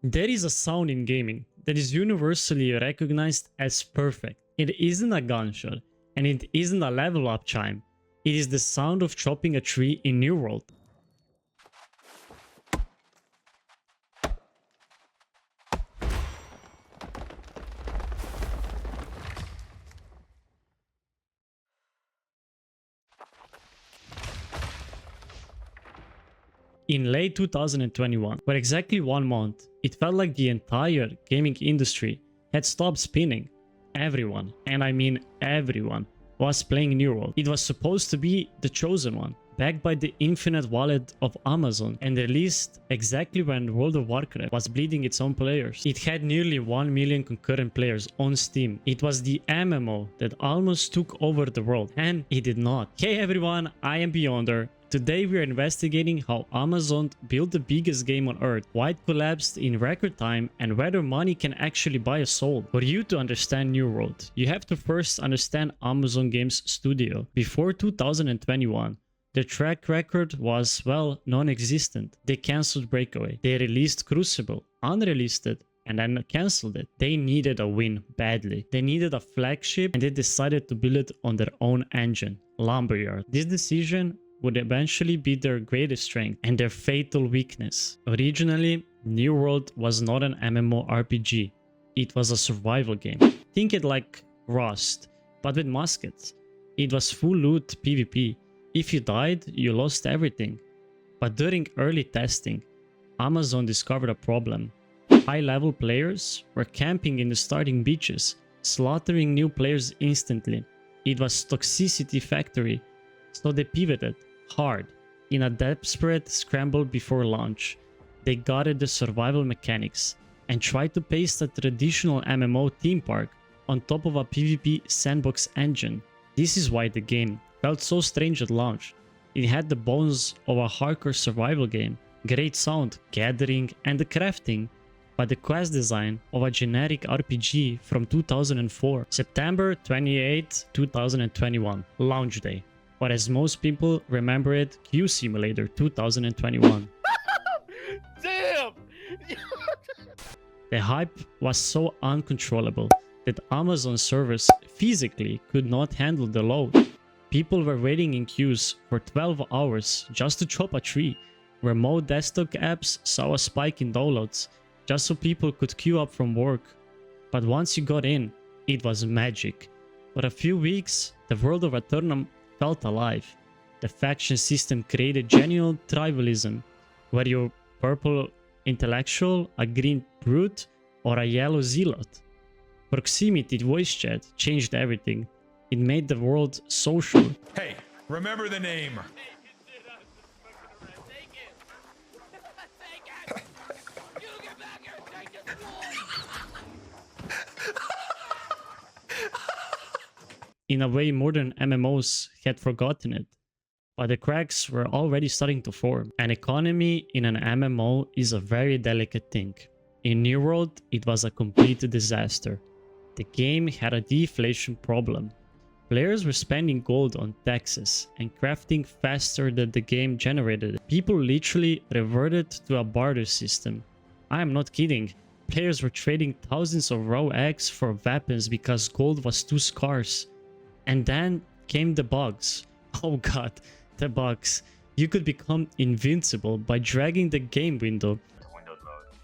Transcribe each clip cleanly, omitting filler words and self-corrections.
There is a sound in gaming that is universally recognized as perfect. It isn't a gunshot, and it isn't a level up chime. It is the sound of chopping a tree in New World. In late 2021, for exactly 1 month, it felt like the entire gaming industry had stopped spinning. Everyone, and I mean everyone, was playing New World. It was supposed to be the chosen one, backed by the infinite wallet of Amazon, and released exactly when World of Warcraft was bleeding its own players. It had nearly 1 million concurrent players on Steam. It was the MMO that almost took over the world, and it did not. Hey everyone, I am Beyonder. Today we are investigating how Amazon built the biggest game on earth, why it collapsed in record time, and whether money can actually buy a soul. For you to understand New World, you have to first understand Amazon Games Studio. Before 2021, their track record was, well, non-existent. They cancelled Breakaway. They released Crucible, unreleased it, and then cancelled it. They needed a win badly. They needed a flagship, and they decided to build it on their own engine, Lumberyard. This decision would eventually be their greatest strength and their fatal weakness. Originally, New World was not an MMORPG. It was a survival game. Think it like Rust, but with muskets. It was full loot PvP. If you died, you lost everything. But during early testing, Amazon discovered a problem. High-level players were camping in the starting beaches, slaughtering new players instantly. It was toxicity factory, so they pivoted hard. In a desperate scramble before launch, they gutted the survival mechanics and tried to paste a traditional MMO theme park on top of a PvP sandbox engine. This is why the game felt so strange at launch. It had the bones of a hardcore survival game, great sound, gathering, and the crafting, but the quest design of a generic RPG from 2004. September 28, 2021, launch day. Or as most people remember it, Q Simulator 2021. Damn! The hype was so uncontrollable that Amazon servers physically could not handle the load. People were waiting in queues for 12 hours just to chop a tree. Remote desktop apps saw a spike in downloads just so people could queue up from work. But once you got in, it was magic. For a few weeks, the world of Eternum felt alive. The faction system created genuine tribalism, where you're purple intellectual, a green brute, or a yellow zealot. Proximity voice chat changed everything. It made the world social. Hey, remember the name. In a way, modern MMOs had forgotten it, but the cracks were already starting to form. An economy in an MMO is a very delicate thing. In New World, it was a complete disaster. The game had a deflation problem. Players were spending gold on taxes and crafting faster than the game generated it. People literally reverted to a barter system. I am not kidding. Players were trading thousands of raw eggs for weapons because gold was too scarce. And then came the bugs. Oh god, the bugs. You could become invincible by dragging the game window. Windowed mode.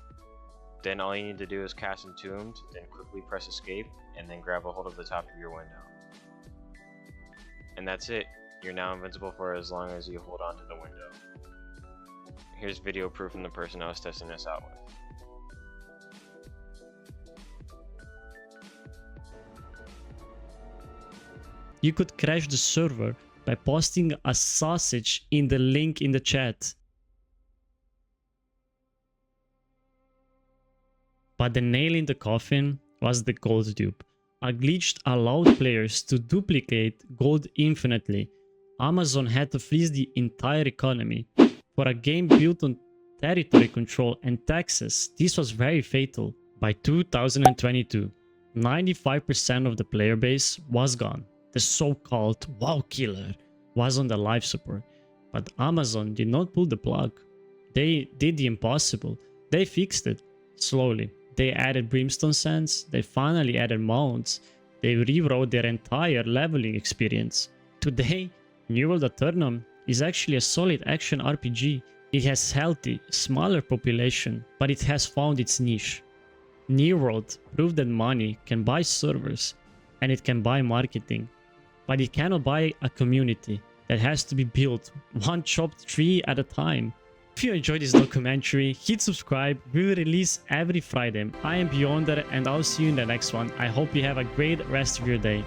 Then all you need to do is cast Entombed, then quickly press escape, and then grab a hold of the top of your window. And that's it. You're now invincible for as long as you hold on to the window. Here's video proof from the person I was testing this out with. You could crash the server by posting a sausage in the link in the chat. But the nail in the coffin was the gold dupe. A glitch allowed players to duplicate gold infinitely. Amazon had to freeze the entire economy. For a game built on territory control and taxes, this was very fatal. By 2022, 95% of the player base was gone. The so-called WoW killer was on the life support, but Amazon did not pull the plug. They did the impossible. They fixed it. slowly. They added Brimstone Sands, they finally added mounts, they rewrote their entire leveling experience. Today, New World Aeternum is actually a solid action RPG. It has healthy, smaller population, but it has found its niche. New World proved that money can buy servers, and it can buy marketing, but it cannot buy a community that has to be built one chopped tree at a time. If you enjoyed this documentary, hit subscribe. We will release every Friday. I am Beyonder and I'll see you in the next one. I hope you have a great rest of your day.